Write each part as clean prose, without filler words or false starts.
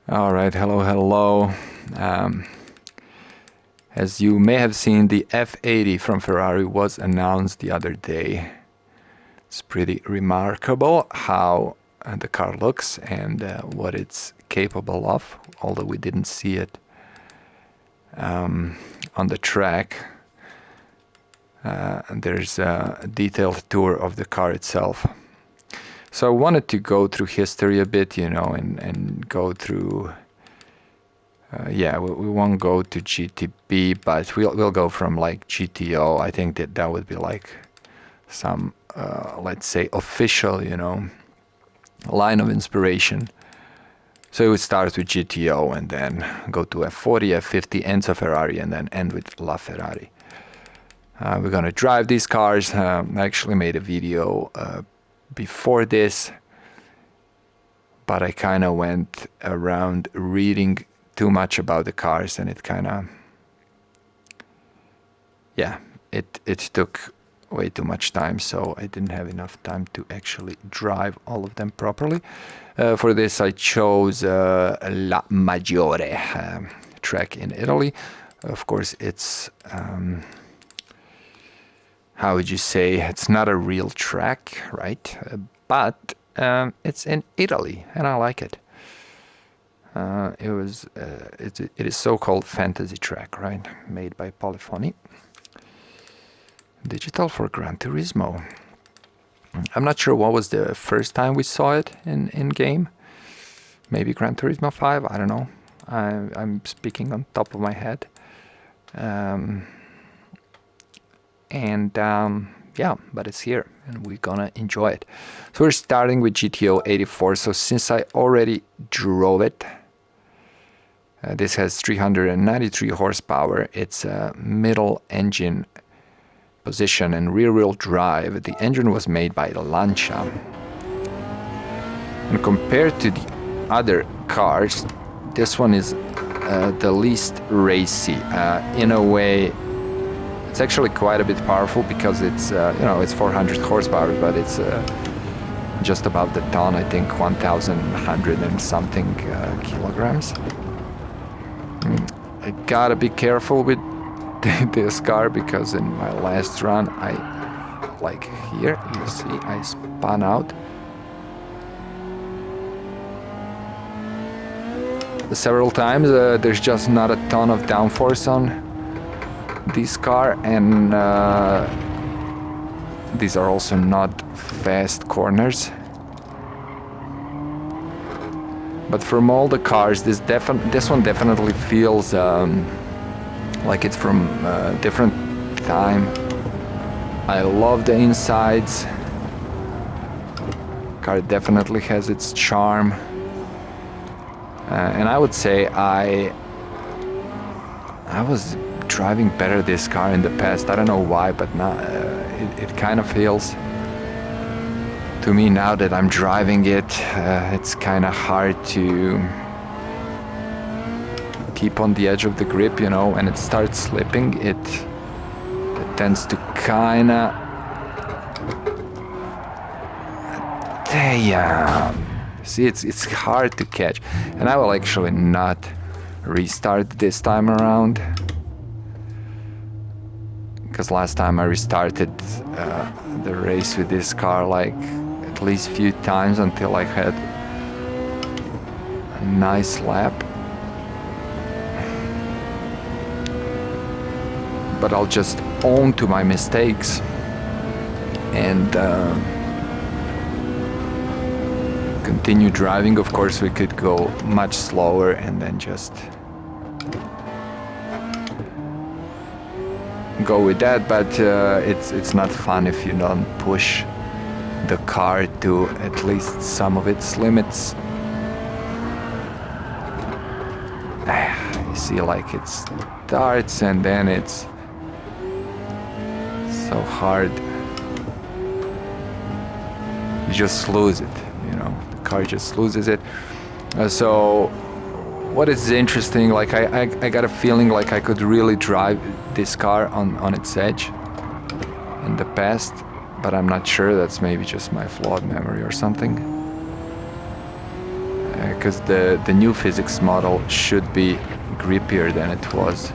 All right, hello. Um, as you may have seen, the F80 from Ferrari was announced the other day. It's pretty remarkable how the car looks and what it's capable of, although we didn't see it on the track. There's a detailed tour of the car itself. So I wanted to go through history a bit, and go through. Yeah, we won't go to GTB, but we'll go from like GTO. I think that would be like some let's say official, line of inspiration. So we start with GTO and then go to F40, F50, Enzo Ferrari, and then end with LaFerrari. We're gonna drive these cars. I actually made a video before this, but I kind of went around reading too much about the cars, and it kind of, yeah, it took way too much time, so I didn't have enough time to actually drive all of them properly. For this, I chose La Maggiore track in Italy. Of course, it's how would you say? It's not a real track, right? But it's in Italy, and I like it. It is so-called fantasy track, right? Made by Polyphony. Digital for Gran Turismo. I'm not sure what was the first time we saw it in game. Maybe Gran Turismo 5, I don't know. I'm speaking on top of my head. Yeah, but it's here and we're gonna enjoy it. So we're starting with GTO 84. So since I already drove it, this has 393 horsepower. It's a middle engine position and rear-wheel drive. The engine was made by Lancia. And compared to the other cars, this one is the least racy. In a way, it's actually quite a bit powerful because it's it's 400 horsepower, but it's just above the ton. I think 1,100 and something kilograms. I gotta be careful with this car because in my last run, like here, you see, I spun out. Several times. There's just not a ton of downforce on this car, and these are also not fast corners. But from all the cars, this one definitely feels like it's from a different time. I love the insides. Car definitely has its charm. And I would say I was driving better this car in the past. I don't know why, but now it kind of feels to me now that I'm driving it. It's kind of hard to keep on the edge of the grip, when it starts slipping. It tends to kind of see, it's hard to catch, and I will actually not restart this time around because last time I restarted the race with this car like at least few times until I had a nice lap. But I'll just own to my mistakes and continue driving. Of course, we could go much slower and then just go with that, but it's not fun if you don't push the car to at least some of its limits. You see, like it starts and then it's so hard. You just lose it, the car just loses it. So what is interesting, like I got a feeling like I could really drive this car on its edge in the past, but I'm not sure. That's maybe just my flawed memory or something. because the new physics model should be grippier than it was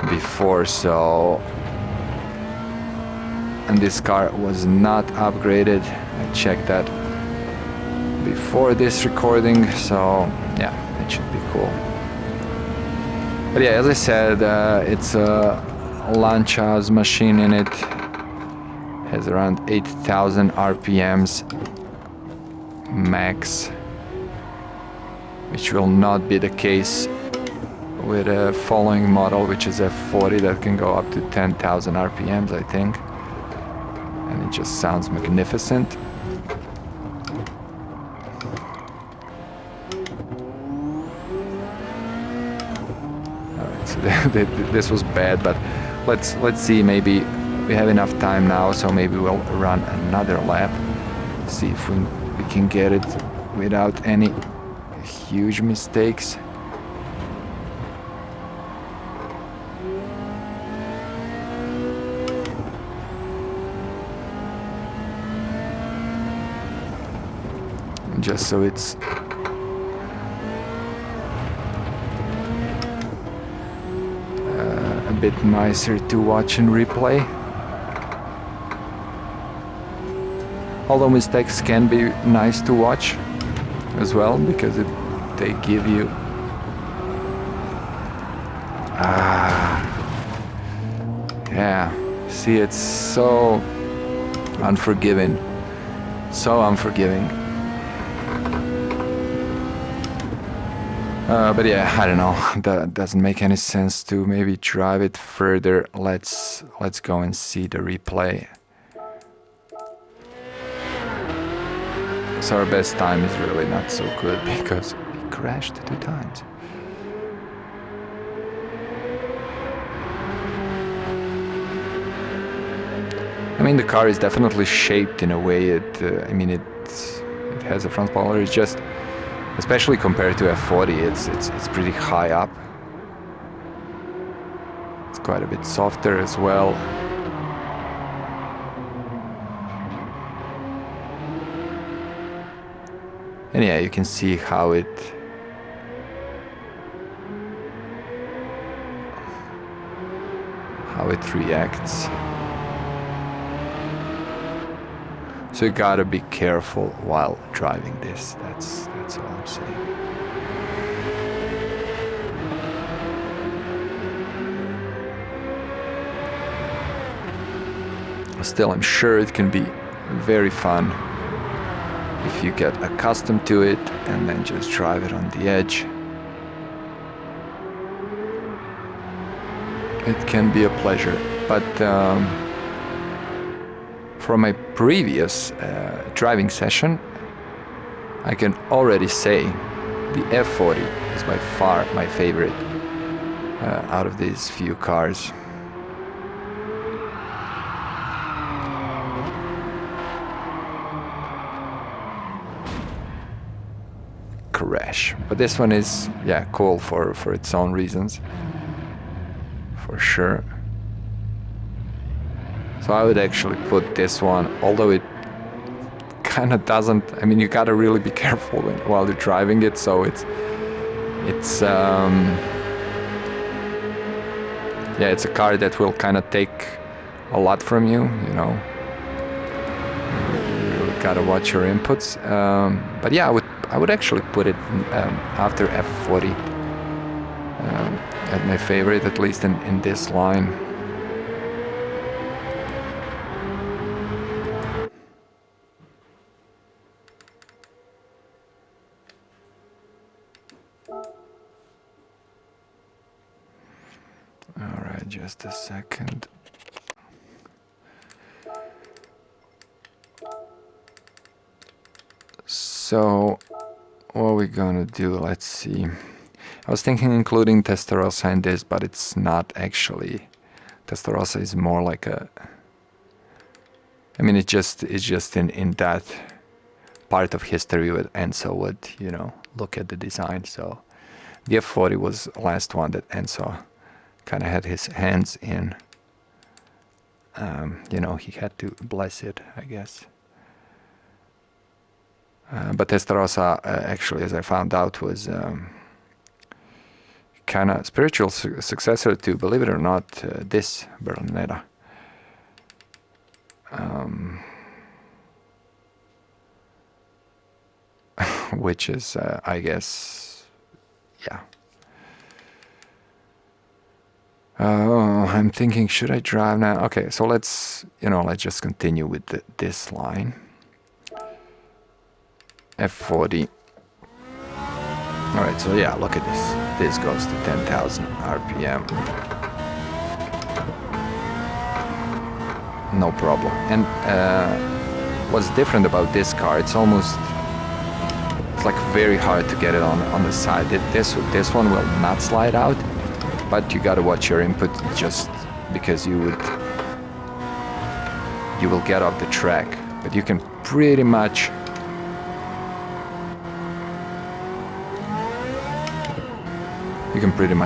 before. So, and this car was not upgraded. I checked that before this recording, so yeah, it should be cool. But yeah, as I said, it's a Lancia's machine in it. Has around 8,000 RPMs max, which will not be the case with a following model, which is F40, that can go up to 10,000 RPMs, I think. And it just sounds magnificent. Alright, so this was bad, but let's see, maybe we have enough time now, so maybe we'll run another lap, see if we can get it without any huge mistakes. Just so it's a bit nicer to watch and replay. Although mistakes can be nice to watch as well, because they give you yeah, see, it's so unforgiving, so unforgiving. But yeah, I don't know, that doesn't make any sense to maybe drive it further. Let's go and see the replay. So our best time is really not so good because we crashed 2 times. I mean, the car is definitely shaped in a way. It has a front spoiler. It's just, especially compared to F40, it's pretty high up. It's quite a bit softer as well. And yeah, you can see how it reacts. So you gotta be careful while driving this. That's all I'm saying. Still, I'm sure it can be very fun if you get accustomed to it and then just drive it on the edge. It can be a pleasure, but from my previous driving session, I can already say the F40 is by far my favorite out of these few cars. Crash, but this one is, yeah, cool for its own reasons, for sure. So I would actually put this one, although it kind of doesn't, I mean, you gotta really be careful while you're driving it, so it's yeah, it's a car that will kind of take a lot from you, you know. You really gotta watch your inputs. But yeah, I would actually put it after F40 as my favorite, at least in this line. All right, just a second. So what are we gonna do? Let's see. I was thinking including Testarossa in this, but it's not actually. Testarossa is more like a, I mean, it's just in that part of history with Enzo would, you know, look at the design. So the F40 was the last one that Enzo kind of had his hands in. You know, he had to bless it, I guess. But Testarossa, actually, as I found out, was kind of spiritual successor to, believe it or not, this Berlinetta. Which is, I guess, yeah. I'm thinking, should I drive now? Okay, so let's just continue with this line. F40. All right, so yeah, look at this. This goes to 10,000 RPM. No problem. And what's different about this car, it's like very hard to get it on the side. This one will not slide out, but you gotta watch your input, just because you will get off the track. But you can pretty much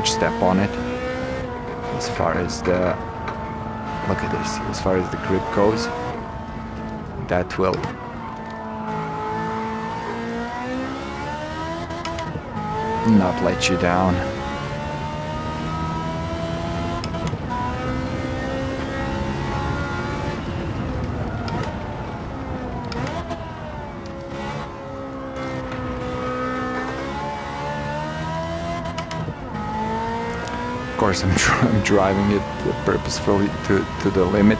step on it. As far as the, look at this, as far as the grip goes, that will not let you down. Of course, I'm driving it purposefully to the limit,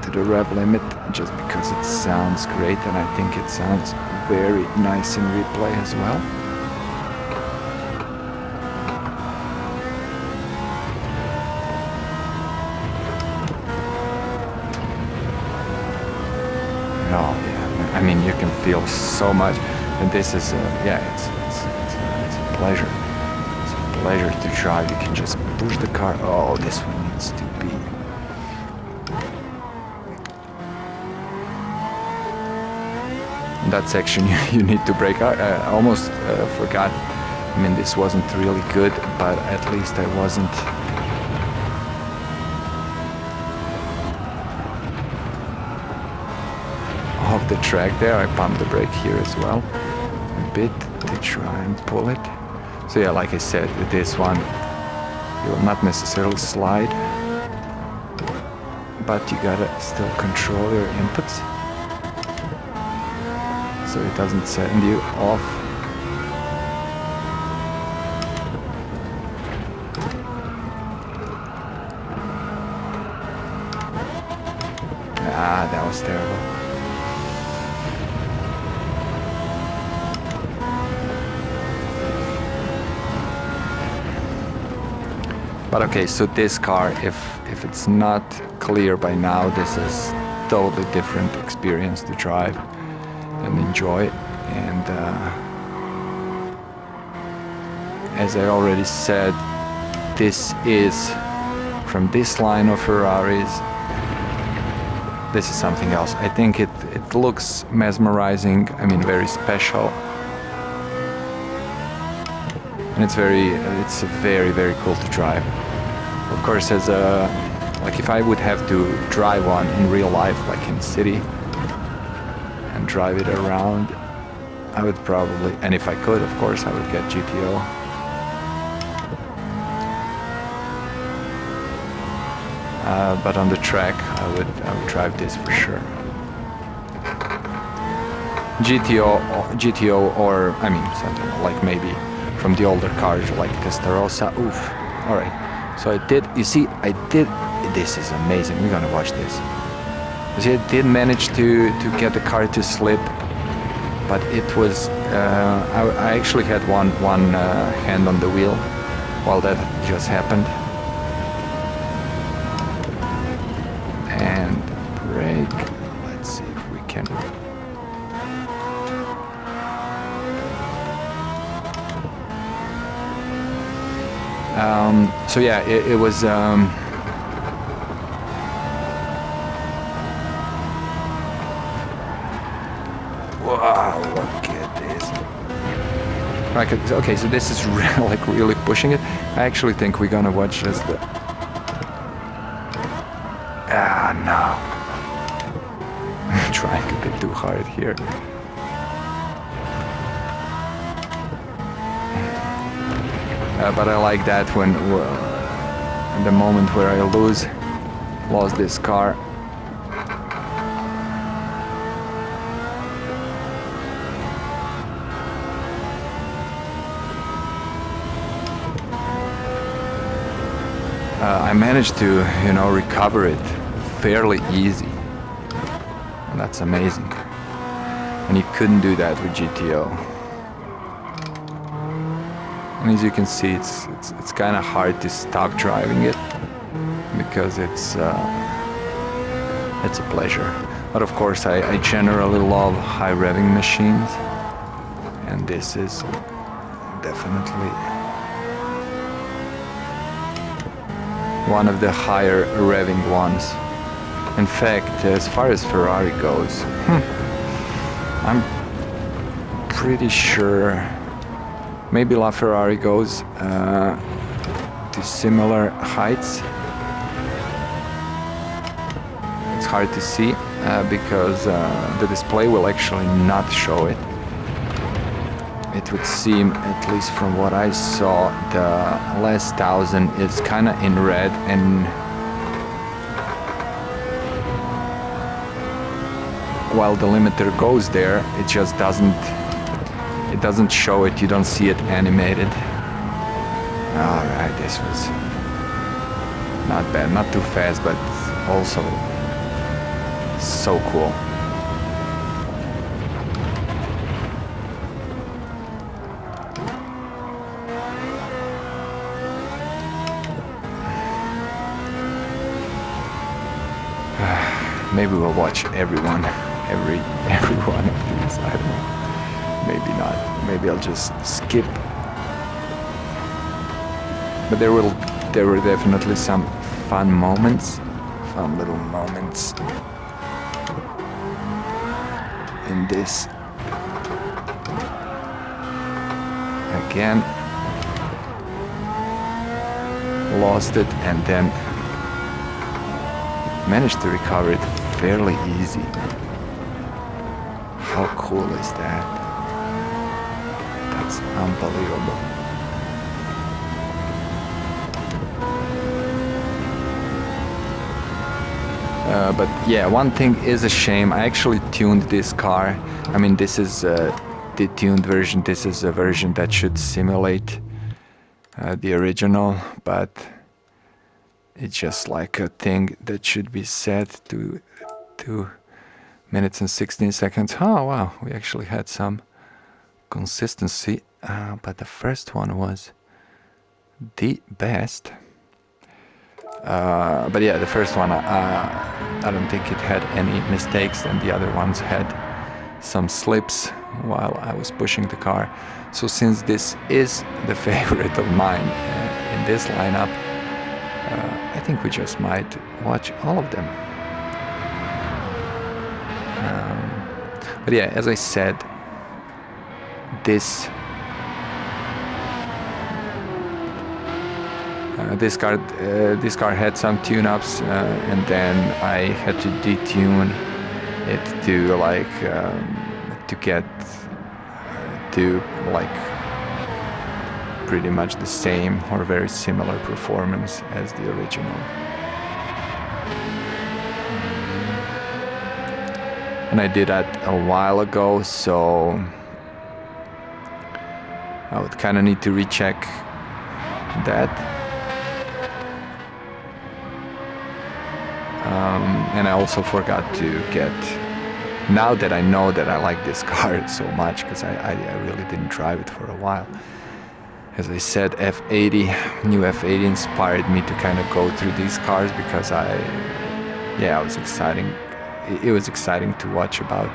to the rev limit, just because it sounds great, and I think it sounds very nice in replay as well. Oh yeah, I mean, you can feel so much, and this is yeah, it's a pleasure. Pleasure to drive. You can just push the car. Oh, this one needs to be. In that section, you need to brake. I almost forgot. I mean, this wasn't really good, but at least I wasn't. Off the track there. I pumped the brake here as well a bit to try and pull it. So yeah, like I said, with this one, you will not necessarily slide, but you gotta still control your inputs, so it doesn't send you off. Ah, that was terrible. But okay, so this car, if it's not clear by now, this is totally different experience to drive and enjoy. And as I already said, this is, from this line of Ferraris, this is something else. I think it looks mesmerizing, I mean, very special. And it's very, very cool to drive. Of course, as a, like if I would have to drive one in real life, like in city, and drive it around, I would probably, and if I could, of course, I would get GTO. But on the track, I would drive this for sure. GTO, or I mean something like maybe from the older cars like Testarossa. Oof. All right. So I did. You see, I did. This is amazing. We're gonna watch this. You see, I did manage to get the car to slip, but it was. I actually had one hand on the wheel while that just happened. And brake. Let's see if we can. So yeah, it was. Wow! Look at this. Right, okay, so this is like really pushing it. I actually think we're gonna watch this. No. I'm trying a bit too hard here. But I like that when the moment where I lost this car. I managed to, recover it fairly easy, and that's amazing. And you couldn't do that with GTO. And as you can see, it's kind of hard to stop driving it because it's a pleasure. But of course, I generally love high revving machines, and this is definitely one of the higher revving ones. In fact, as far as Ferrari goes, I'm pretty sure maybe LaFerrari goes to similar heights. It's hard to see because the display will actually not show it. It would seem, at least from what I saw, the last 1,000 is kind of in red, and while the limiter goes there, it just doesn't show it. You don't see it animated. All right, this was not bad, not too fast, but also so cool. Maybe we'll watch every one of these. I don't know. Maybe not. Maybe I'll just skip. But there were definitely some fun little moments in this. Again, lost it and then managed to recover it fairly easy. How cool is that? That's unbelievable. But yeah, one thing is a shame. I actually tuned this car. I mean, this is the tuned version. This is a version that should simulate the original, but it's just like a thing that should be set to 2 minutes and 16 seconds. Oh wow, we actually had some consistency, but the first one was the best. But yeah, the first one, I don't think it had any mistakes, and the other ones had some slips while I was pushing the car. So since this is the favorite of mine in this lineup, I think we just might watch all of them. But yeah, as I said, this car had some tune-ups, and then I had to detune it to to get to pretty much the same or very similar performance as the original. And I did that a while ago, so I would kind of need to recheck that. And I also forgot to get, now that I know that I like this car so much, because I really didn't drive it for a while. As I said, new F80 inspired me to kind of go through these cars because it was exciting to watch about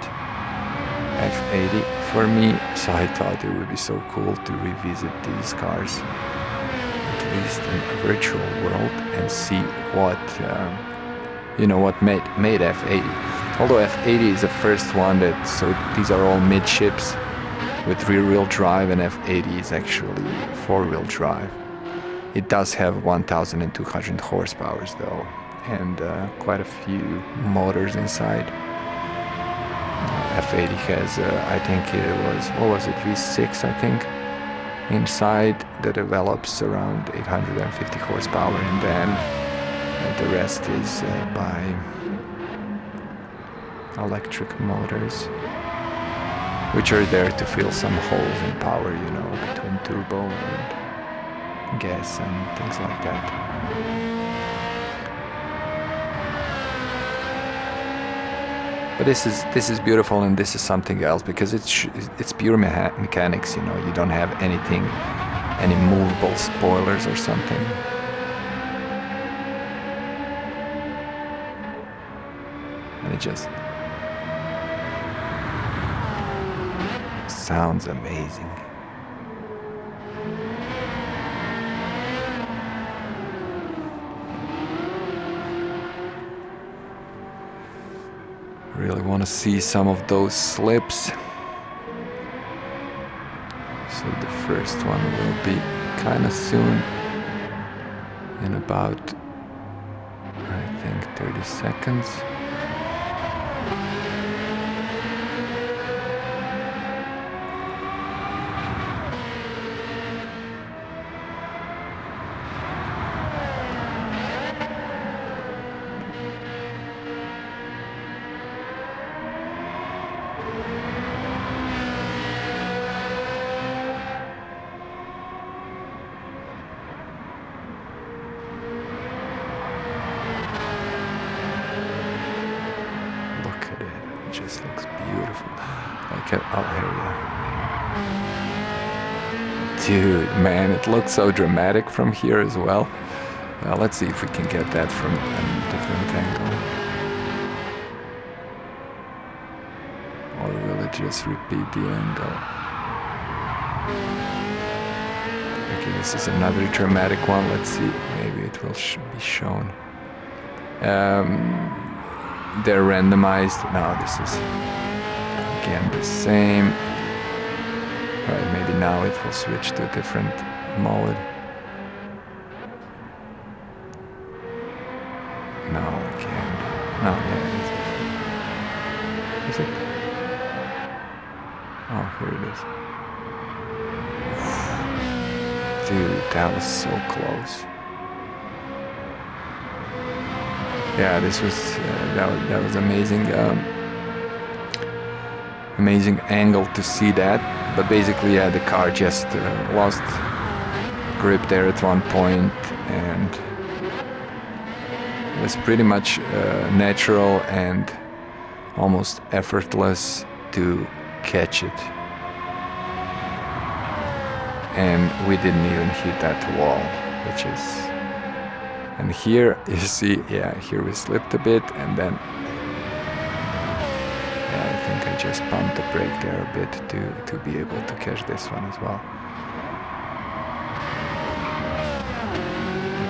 F80 for me, so I thought it would be so cool to revisit these cars, at least in a virtual world, and see what made F80. Although F80 is the first one so these are all midships with rear-wheel drive, and F80 is actually four-wheel drive. It does have 1,200 horsepower though, and quite a few motors inside. F80 has, I think it was, what was it, V6, I think, inside, that develops around 850 horsepower, and then the rest is by electric motors, which are there to fill some holes in power, you know, between turbo and gas and things like that. But this is beautiful, and this is something else, because it's pure mechanics, you know. You don't have anything, any movable spoilers or something. And it just sounds amazing. Really want to see some of those slips. So the first one will be kind of soon, in about, I think, 30 seconds. Just looks beautiful. Like, oh, here we go. Dude, man, it looks so dramatic from here as well. Let's see if we can get that from a different angle. Or will it just repeat the angle? Okay, this is another dramatic one. Let's see. Maybe it will be shown. They're randomized. No, this is again the same. Alright, maybe now it will switch to a different mode. No, I can't. No, yeah, it is different. Is it? Oh, here it is. Dude, that was so close. Yeah, this was that was amazing. Amazing angle to see that. But basically, yeah, the car just lost grip there at one point, and it was pretty much natural and almost effortless to catch it. And we didn't even hit that wall, which is... And here, you see, yeah, here we slipped a bit, and then... Yeah, I think I just pumped the brake there a bit to be able to catch this one as well.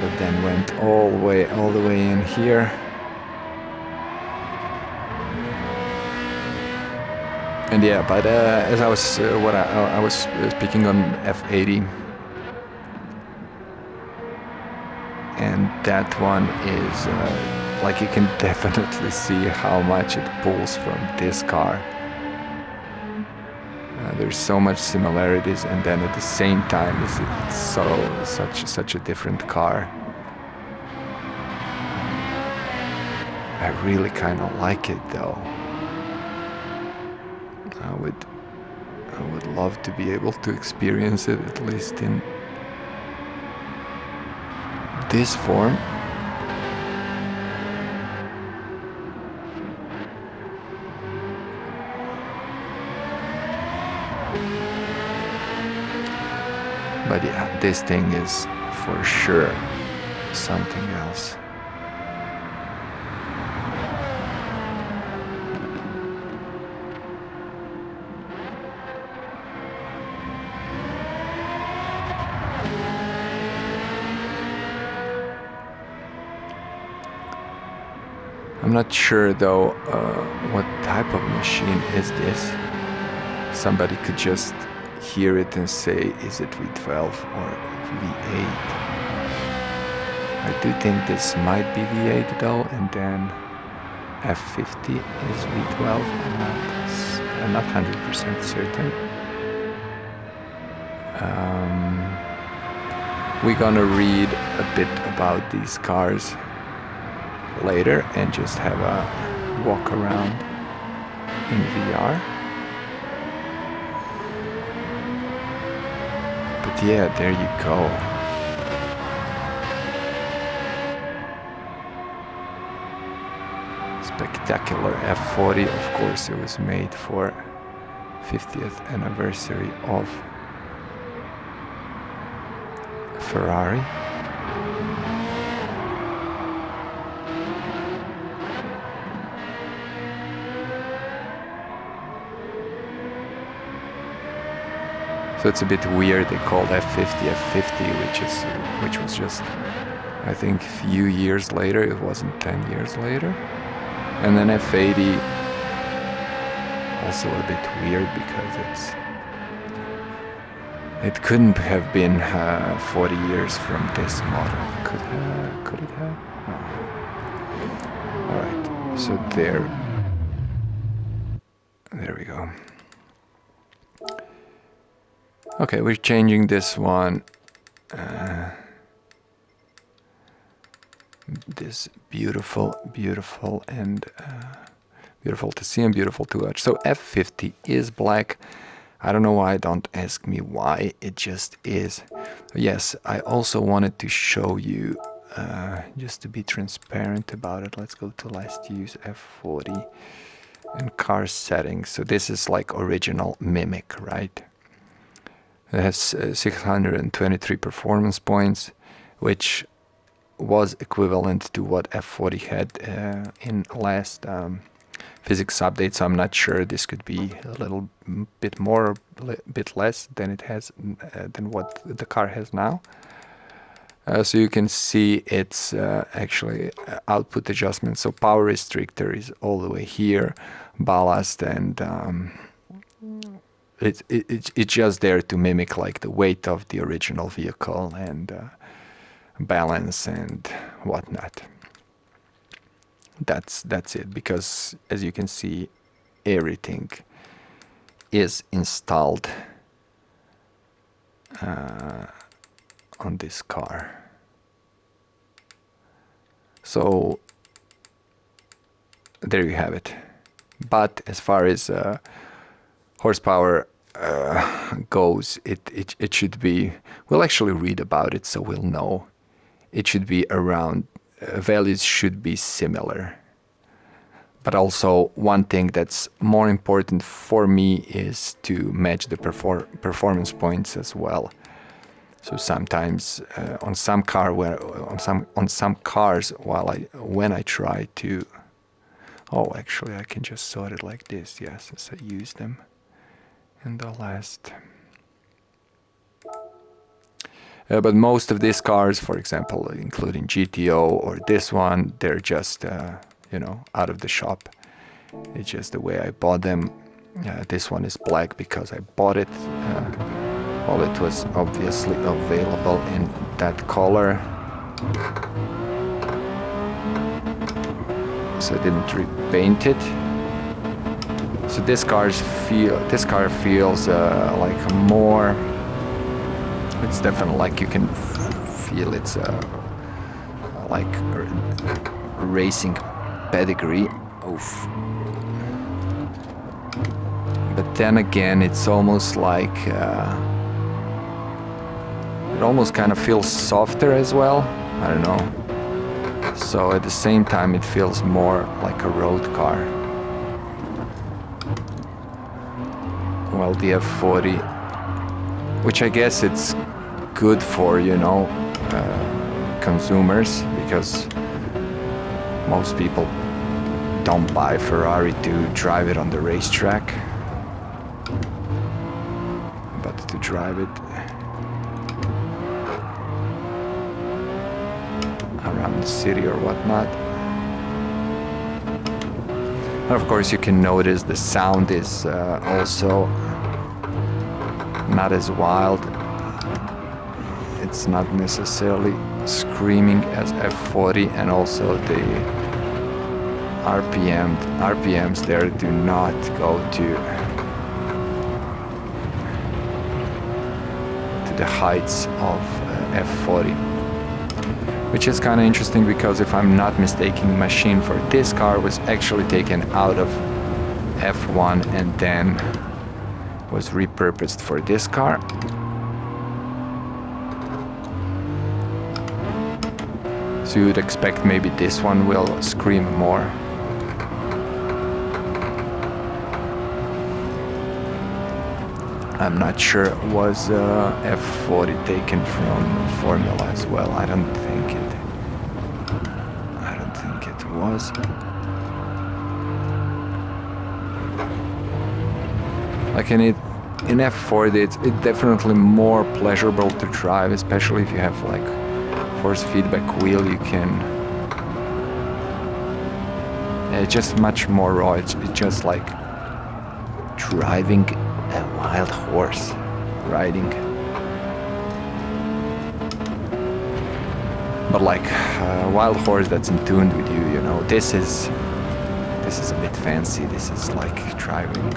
But then went all the way in here. And yeah, but as I was I was speaking on F80, and that one is like, you can definitely see how much it pulls from this car. There's so much similarities, and then at the same time it's such a different car. I really kind of like it though. I would love to be able to experience it, at least in this form. But yeah, this thing is for sure something else. I'm not sure though what type of machine is this. Somebody could just hear it and say, is it V12 or V8? I do think this might be V8 though, and then F50 is V12. I'm not I'm not 100% certain. We're gonna read a bit about these cars later and just have a walk around in VR. But yeah, there you go. Spectacular F40, of course it was made for 50th anniversary of Ferrari. So it's a bit weird they called F50 F50, which was just, I think, a few years later. It wasn't 10 years later. And then F80, also a bit weird because it couldn't have been 40 years from this model. Could it have? No. All right. So there we go. Okay, we're changing this one. This beautiful and beautiful to see and beautiful to watch. So F50 is black. I don't know why, don't ask me why, it just is. Yes, I also wanted to show you, just to be transparent about it, let's go to last use F40 and car settings. So this is like original Mimic, right? It has 623 performance points, which was equivalent to what F40 had in last physics update. So I'm not sure, this could be a little bit more, a bit less than it has, than what the car has now. So you can see it's actually output adjustment. So power restrictor is all the way here, ballast, and it's just there to mimic like the weight of the original vehicle and balance and whatnot. That's it, because as you can see, everything is installed on this car. So there you have it. But as far as horsepower goes, it should be, we'll actually read about it so we'll know. It should be around, values should be similar. But also one thing that's more important for me is to match the performance points as well. So sometimes on some cars, when I try to, oh, actually I can just sort it like this, yes, since I used them in the last. But most of these cars, for example, including GTO or this one, they're just out of the shop. It's just the way I bought them. This one is black because I bought it. Well, it was obviously available in that color, so I didn't repaint it. So this car feels like more. It's definitely like you can feel it's like racing pedigree. Oof. But then again, it's almost like it almost kind of feels softer as well. I don't know. So at the same time, it feels more like a road car. Well, the F40, which I guess it's good for, consumers, because most people don't buy Ferrari to drive it on the racetrack, but to drive it around the city or whatnot. And of course, you can notice the sound is also not as wild. It's not necessarily screaming as F40, and also the RPMs there do not go to the heights of F40. Which is kind of interesting because if I'm not mistaken, the machine for this car was actually taken out of F1 and then was repurposed for this car. So you would expect maybe this one will scream more. I'm not sure. Was F40 taken from Formula as well? I don't think it was. Like in F40, it's definitely more pleasurable to drive, especially if you have like force feedback wheel. You can. It's just much more raw. It's just like driving a wild horse, riding. But like a wild horse that's in tune with you, you know. This is a bit fancy. This is like driving.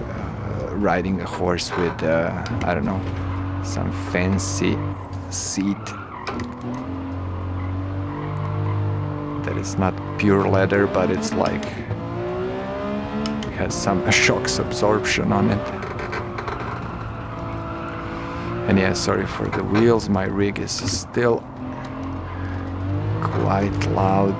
Riding a horse with, I don't know, some fancy seat that is not pure leather, but it's like it has some shock absorption on it. And yeah, sorry for the wheels, my rig is still quite loud.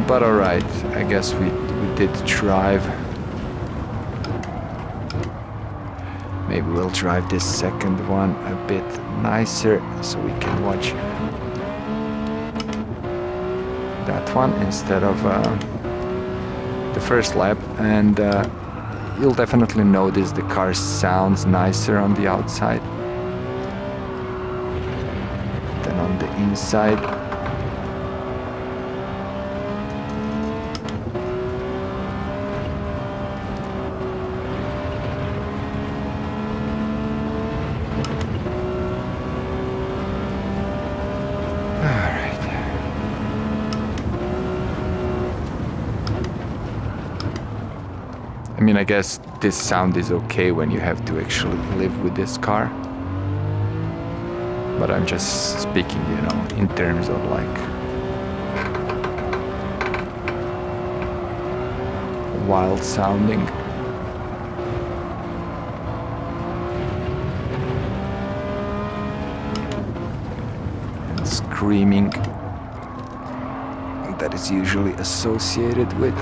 But alright, I guess we did drive. Maybe we'll drive this second one a bit nicer so we can watch that one instead of the first lap. And you'll definitely notice the car sounds nicer on the outside than on the inside. I mean, I guess this sound is okay when you have to actually live with this car. But I'm just speaking, you know, in terms of like wild sounding. And screaming that is usually associated with.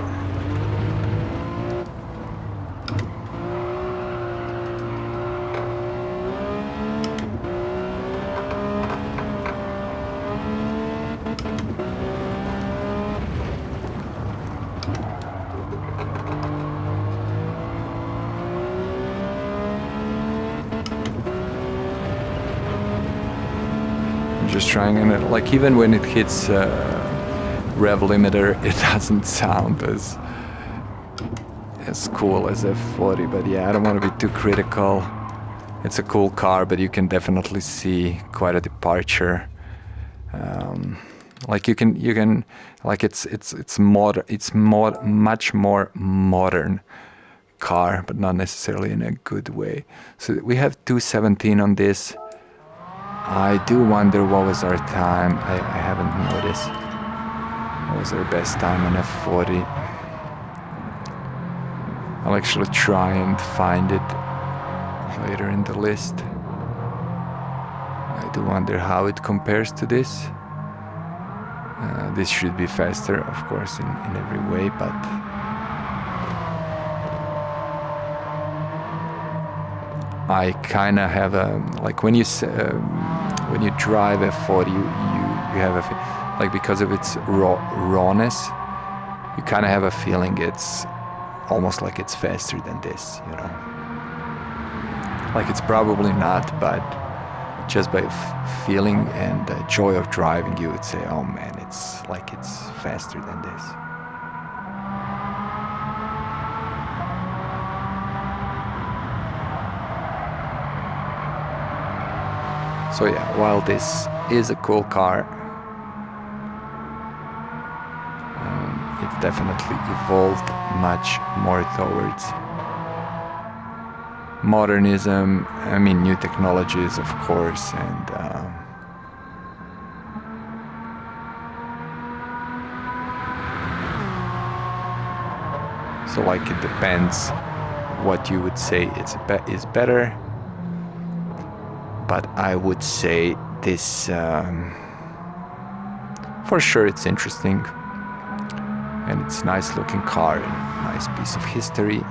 Just trying, and like even when it hits rev limiter, it doesn't sound as cool as F40. But yeah, I don't want to be too critical. It's a cool car, but you can definitely see quite a departure. Like you can like it's much more modern car, but not necessarily in a good way. So we have 217 on this. I do wonder what was our time. I haven't noticed. What was our best time on F40? I'll actually try and find it later in the list. I do wonder how it compares to this. This should be faster, of course, in every way, but I kind of have a, like when you drive F40, you have a, like because of its rawness, you kind of have a feeling it's almost like it's faster than this, you know. Like it's probably not, but just by feeling and the joy of driving, you would say, oh man, it's like it's faster than this. So yeah, while this is a cool car, it definitely evolved much more towards modernism. I mean, new technologies, of course, and so like it depends what you would say is better, but I would say this for sure it's interesting, and it's a nice looking car and nice piece of history.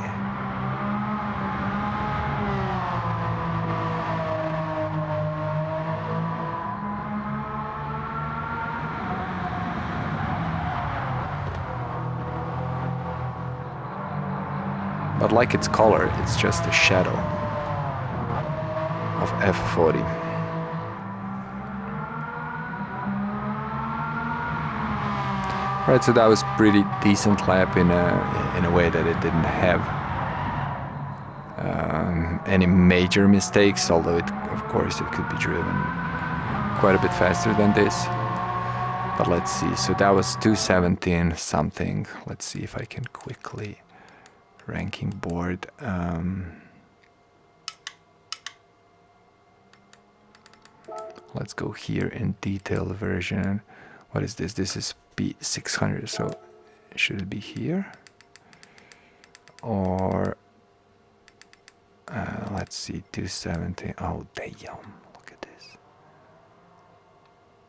But like its color, it's just a shadow of F40. Right, so that was pretty decent lap in a way that it didn't have any major mistakes, although of course it could be driven quite a bit faster than this. But let's see, so that was 217 something. Let's see if I can quickly ranking board. Let's go here in detail version. What is this? This is P600, so should it be here? Or let's see, 270. Oh damn, look at this.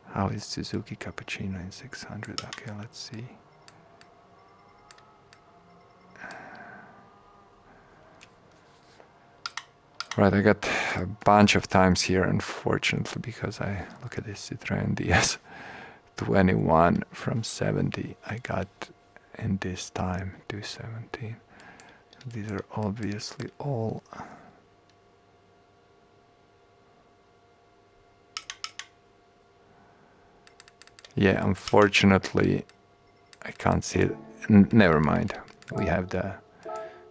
How is Suzuki Cappuccino in 600? Okay, let's see. Right, I got a bunch of times here, unfortunately, because I look at this Citroen DS 21 from 70. I got in this time 217. These are obviously all yeah, unfortunately I can't see it. Never mind. We have the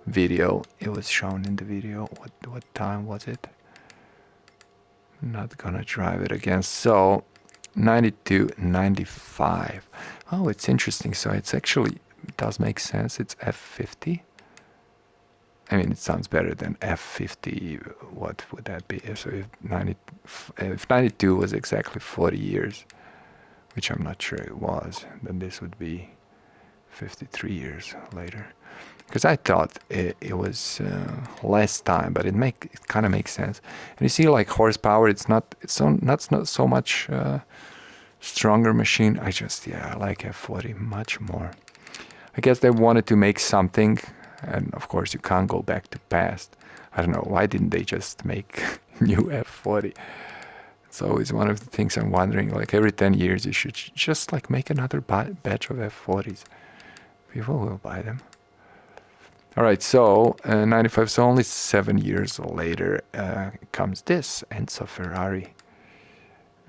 video. It was shown in the video. What time was it? Not gonna drive it again. So 92, 95. Oh, it's interesting. So it's actually, it does make sense. It's F50. I mean, it sounds better than F50. What would that be? So if 92 was exactly 40 years, which I'm not sure it was, then this would be 53 years later. Because I thought it was less time, but it kind of makes sense. And you see, like horsepower, it's not so much stronger machine. I like F40 much more. I guess they wanted to make something, and of course you can't go back to past. I don't know, why didn't they just make new F40? It's always one of the things I'm wondering. Like every 10 years, you should just like make another batch of F40s. People will buy them. All right, so 95, so only 7 years later comes this Enzo Ferrari.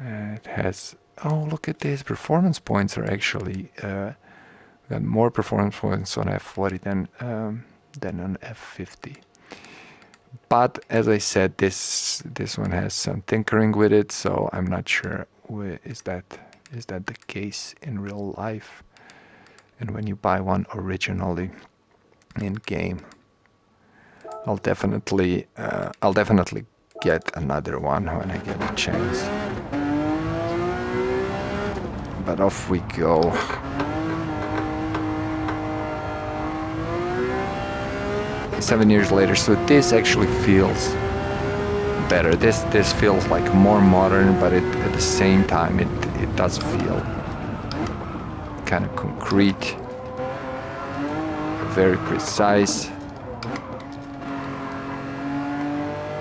It has, oh, look at this, performance points are actually, got more performance points on F40 than on F50. But as I said, this one has some tinkering with it, so I'm not sure, is that the case in real life? And when you buy one originally in game, I'll definitely get another one when I get a chance. But off we go. Seven years later, so this actually feels better. This feels like more modern, but at the same time it does feel kind of concrete, very precise.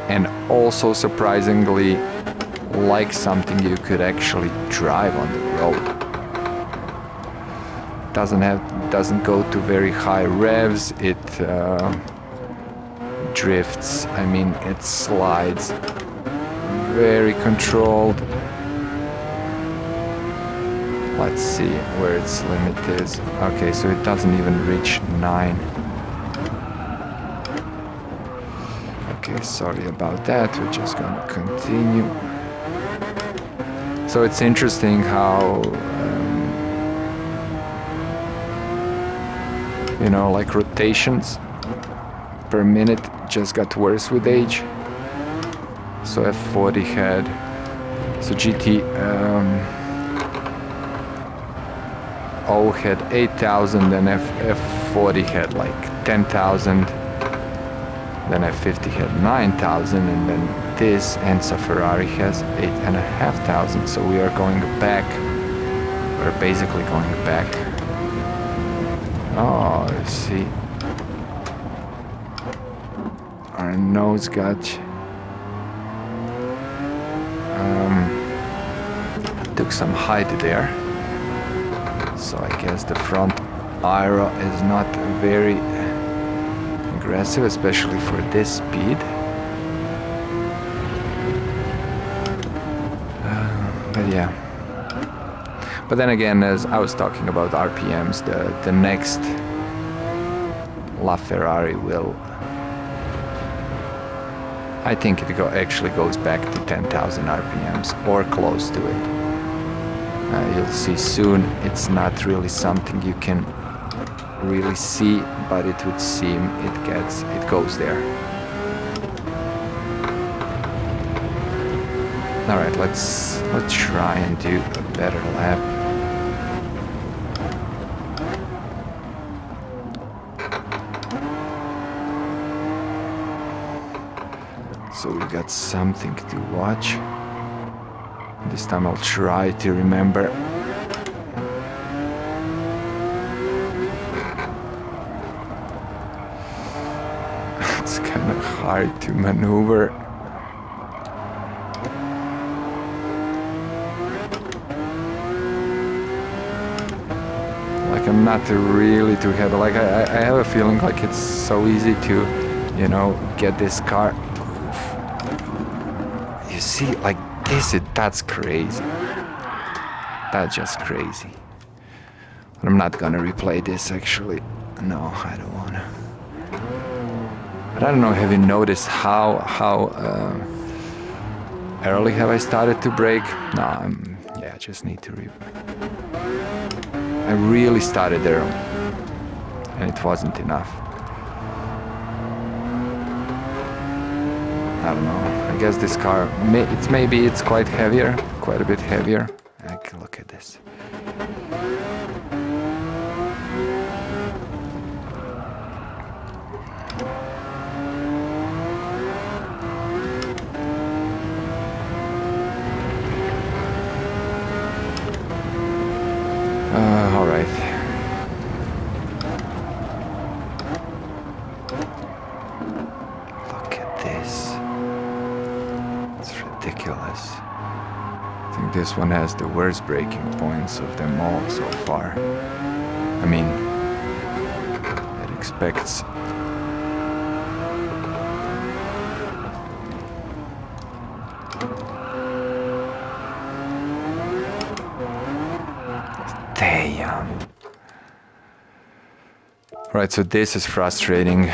And also surprisingly like something you could actually drive on the road. Doesn't go to very high revs. It drifts. I mean, it slides. Very controlled. Let's see where its limit is. Okay, so it doesn't even reach 9. Okay, sorry about that. We're just gonna continue. So it's interesting how You know, like rotations per minute just got worse with age. So F40 had, so GT O had 8,000, then F40 had like 10,000, then F50 had 9,000, and then this Enzo Ferrari has 8,500. So we are going back. We're basically going back. Oh, see, our nose got took some height there. So I guess the front aero is not very aggressive, especially for this speed. But yeah. But then again, as I was talking about RPMs, the next LaFerrari will, I think it actually goes back to 10,000 RPMs or close to it. You'll see soon. It's not really something you can really see, but it would seem it goes there. All right, let's try and do a better lap. So we got something to watch. This time I'll try to remember. It's kind of hard to maneuver. Like I'm not really too heavy. Like I have a feeling like it's so easy to, you know, get this car. You see, like that's crazy. That's just crazy. But I'm not gonna replay this actually. No, I don't wanna. But I don't know, have you noticed how early have I started to brake? No, yeah, I just need to I really started early, and it wasn't enough. I don't know. I guess this car, maybe it's quite heavier, quite a bit heavier. Look at this. All right. Look at this. It's ridiculous. I think this one has the worst braking points of them all so far. I mean, it expects. Damn. Right, so this is frustrating.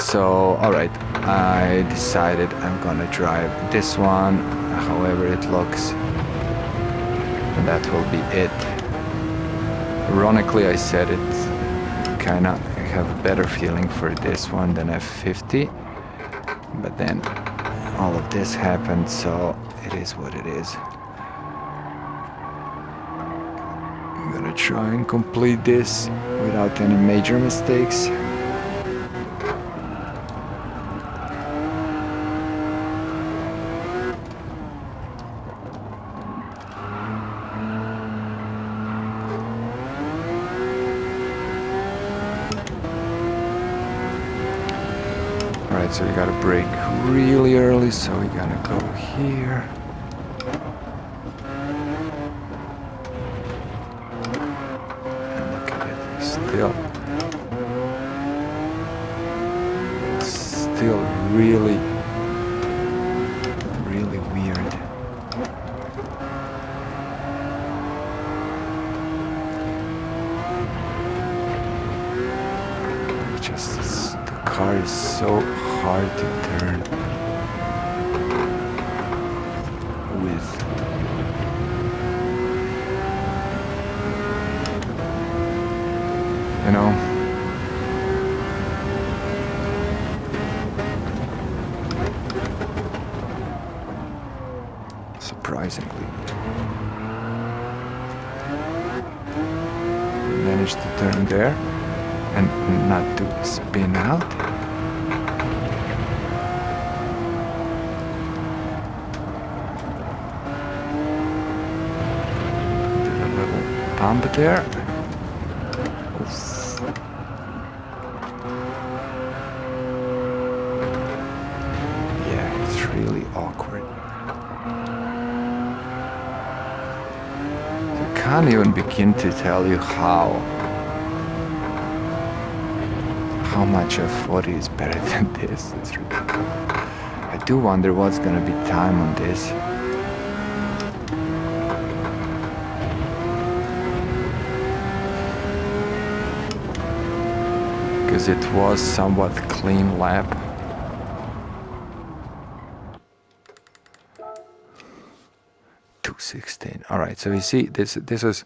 So, alright, I decided I'm gonna drive this one, however it looks, and that will be it. Ironically, I said it kinda have a better feeling for this one than F50, but then all of this happened, so it is what it is. I'm gonna try and complete this without any major mistakes. Alright, so we gotta brake really early, so we're gonna go here. And look at it, still really weird. The car is so hard to turn with. you know. Surprisingly. Managed to turn there and not to spin out. Did a little bump there. Oof. Yeah, it's really awkward. I can't even begin to tell you how much F40 is better than this. It's ridiculous. I do wonder what's gonna be time on this. Because it was somewhat clean lap. .216. All right, so you see this was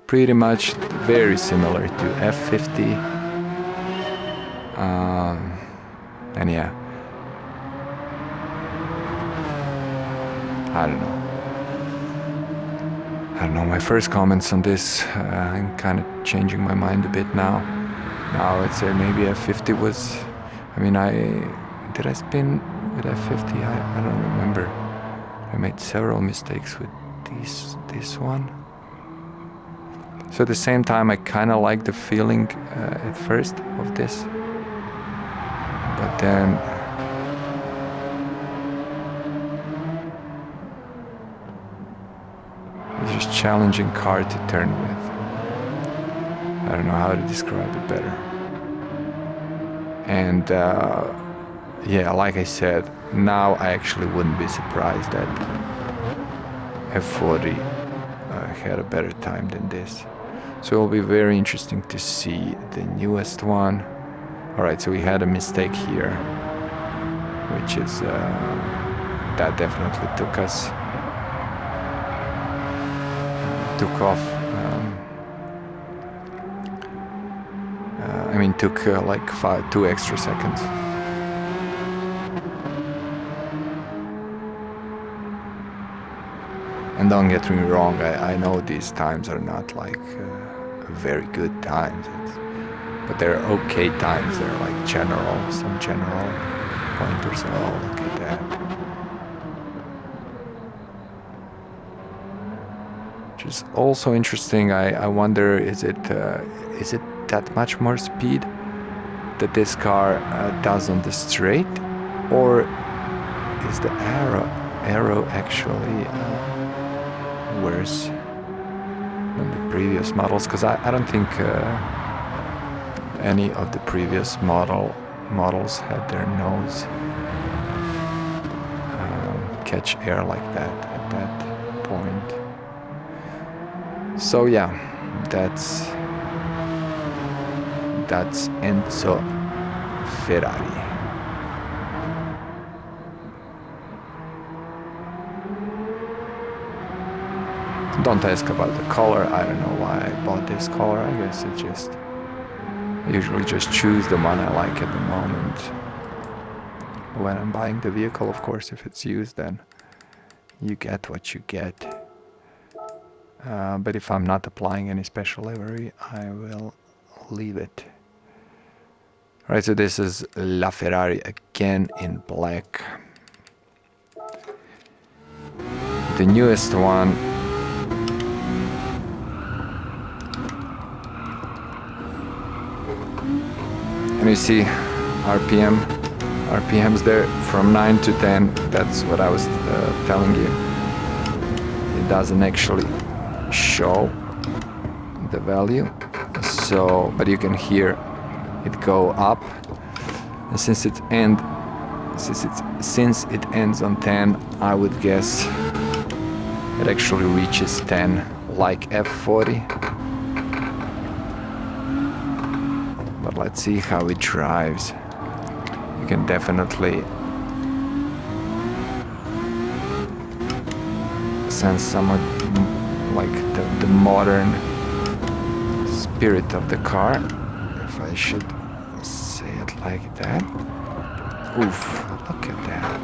pretty much very similar to F50. And yeah, I don't know. My first comments on this, I'm kind of changing my mind a bit now. Now let's say maybe F50 was. I mean, did I spin with F50? I don't remember. I made several mistakes with this one. So at the same time, I kind of like the feeling at first of this, but then it's just challenging car to turn with. I don't know how to describe it better. And yeah, like I said, now I actually wouldn't be surprised that F40 had a better time than this. So it'll be very interesting to see the newest one. All right, so we had a mistake here, which is that definitely took off. I mean, took like 2 extra seconds. And don't get me wrong, I know these times are not like very good times, but they're okay times. They're like some general pointers. Oh, look at that. Which is also interesting. I wonder, is it that much more speed that this car does on the straight, or is the aero actually worse than the previous models? Because I don't think any of the previous models had their nose catch air like that at that point. So yeah, that's Enzo Ferrari. Don't ask about the color. I don't know why I bought this color. I guess I usually just choose the one I like at the moment. When I'm buying the vehicle, of course, if it's used, then you get what you get. But if I'm not applying any special livery, I will leave it. Alright, so this is LaFerrari again in black. The newest one. And you see RPMs there from 9 to 10. That's what I was telling you. It doesn't actually show the value, so but you can hear it go up. And since it ends on 10, I would guess it actually reaches 10 like F40. But let's see how it drives. You can definitely sense somewhat like the modern spirit of the car. I should say it like that. Oof, look at that.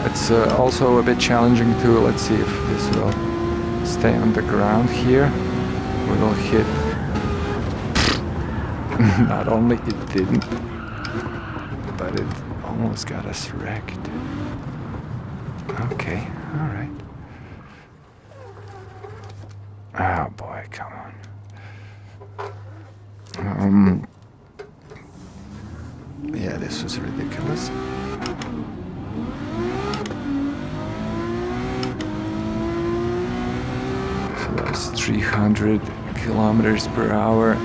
It's also a bit challenging too. Let's see if this will stay on the ground here. We will hit. Not only it didn't, but it almost got us wrecked. Okay, all right. Oh boy, come on. Yeah, this was ridiculous. So that's 300 kilometers per hour.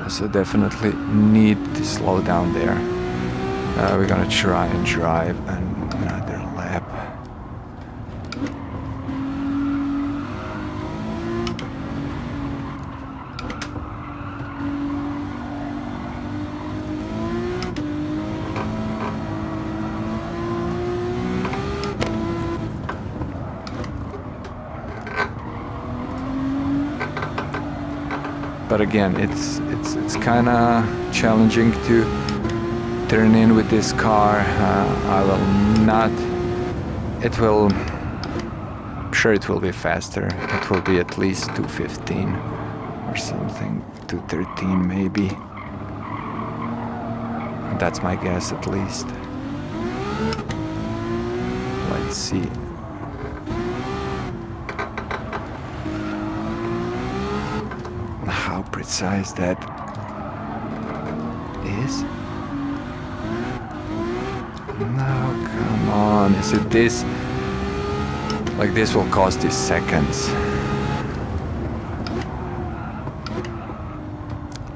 So definitely need to slow down there. We're gonna try and drive another lap. But again, it's kind of challenging to turn in with this car. I will not. It will. I'm sure it will be faster. It will be at least 215 or something, 213 maybe. That's my guess at least. Let's see. How precise that is. No, come on. Is it this? Like this will cost you seconds.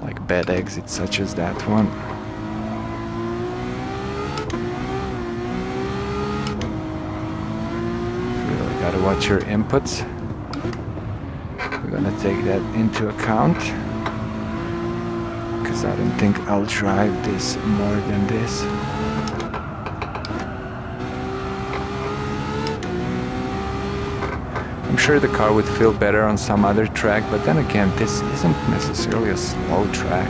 Like bad exits such as that one. Really gotta watch your inputs. We're gonna take that into account. Because I don't think I'll drive this more than this. I'm sure the car would feel better on some other track, but then again, this isn't necessarily a slow track.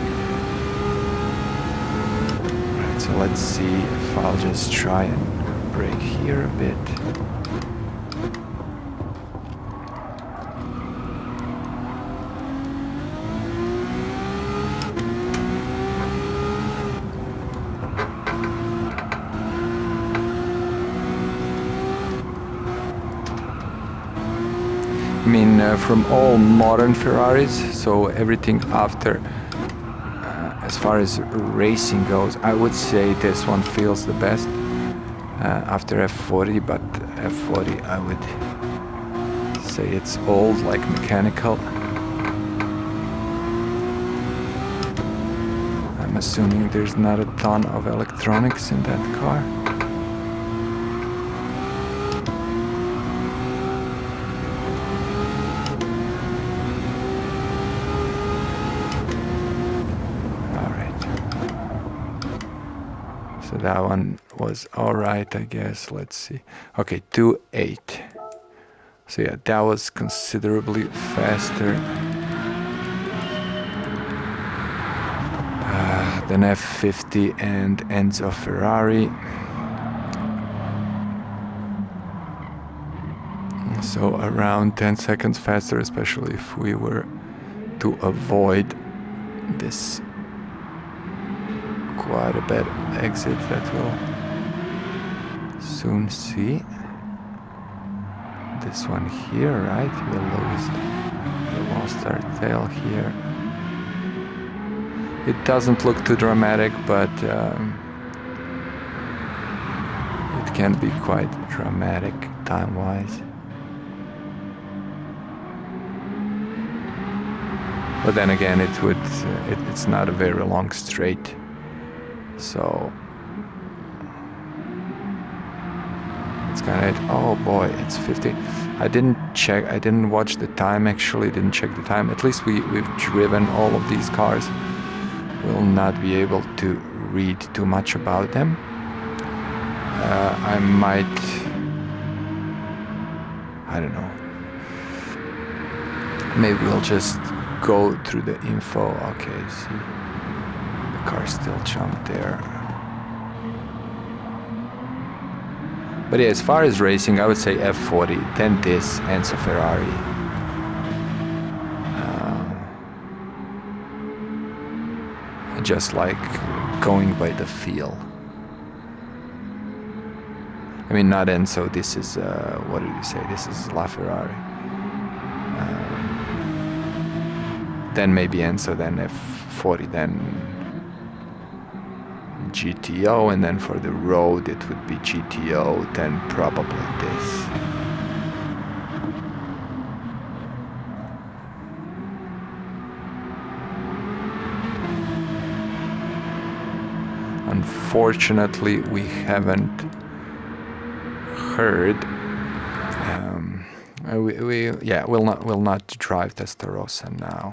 Right, so let's see if I'll just try and brake here a bit. I mean, from all modern Ferraris, so everything after, as far as racing goes, I would say this one feels the best after F40, but F40 I would say it's old, like mechanical. I'm assuming there's not a ton of electronics in that car. So that one was all right, I guess. Let's see. Okay, 2.8. So yeah, that was considerably faster than F50 and Enzo Ferrari. So around 10 seconds faster, especially if we were to avoid this quite a bad exit that we'll soon see. This one here, right? We lost our tail here. It doesn't look too dramatic, but it can be quite dramatic time-wise. But then again, it's not a very long straight, so That's kind of it. Oh boy, it's 50. I didn't check. I didn't watch the time. Actually, didn't check the time. At least we've driven all of these cars. We'll not be able to read too much about them. I might. I don't know. Maybe we'll just go through the info. Okay, see, the car still jumped there. But yeah, as far as racing, I would say F40, then this, Enzo Ferrari. Just like going by the feel. I mean, not Enzo, this is, what did you say? This is LaFerrari. Then maybe Enzo, then F40, then GTO, and then for the road it would be GTO, then probably this. Unfortunately, we haven't heard. We'll not drive Testarossa now.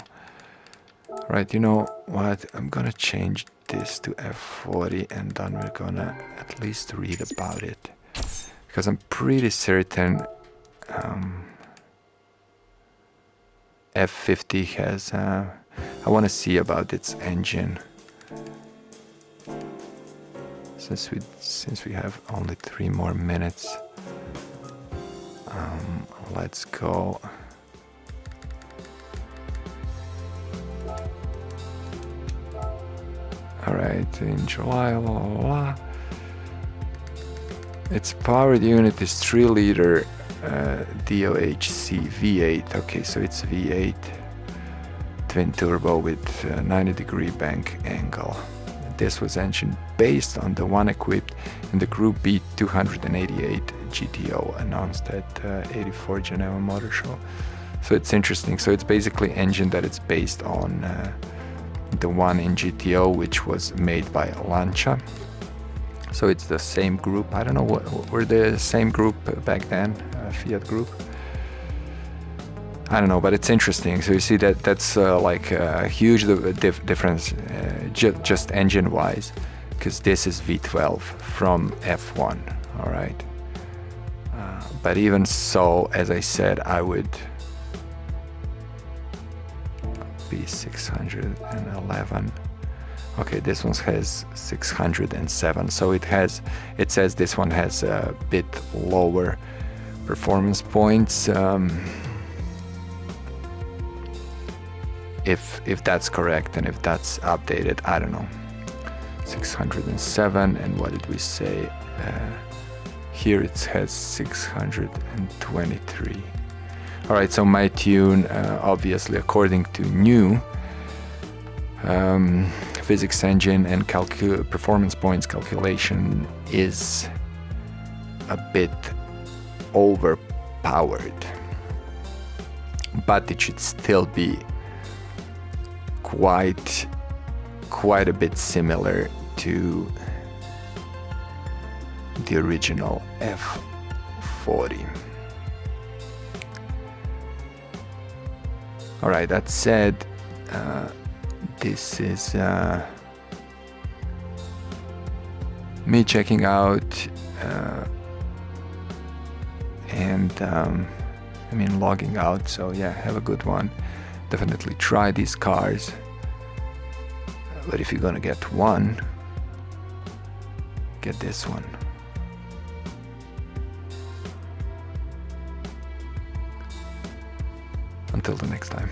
Right, you know what? I'm gonna change this to F40, and then we're gonna at least read about it, because I'm pretty certain F50 has. I want to see about its engine. Since we have only 3 more minutes, let's go. All right, in July, its powered unit is 3-liter DOHC V8. Okay, so it's V8 twin turbo with 90-degree bank angle. This was engine based on the one equipped in the Group B 288 GTO announced at 84 Geneva Motor Show. So it's interesting. So it's basically engine that it's based on the one in GTO, which was made by Lancia. So it's the same group. I don't know what were the same group back then, Fiat group. I don't know, but it's interesting. So you see that's like a huge difference, just engine-wise, because this is V12 from F1. All right, but even so, as I said, I would be 611. Okay, this one has 607. So it says this one has a bit lower performance points. If that's correct and if that's updated, I don't know. 607, and what did we say? Here it has 623. All right, so my tune, obviously according to new physics engine and performance points calculation, is a bit overpowered, but it should still be quite a bit similar to the original F40. All right, that said, this is me checking out and logging out. So yeah, have a good one. Definitely try these cars, but if you're gonna get one, get this one. Until the next time.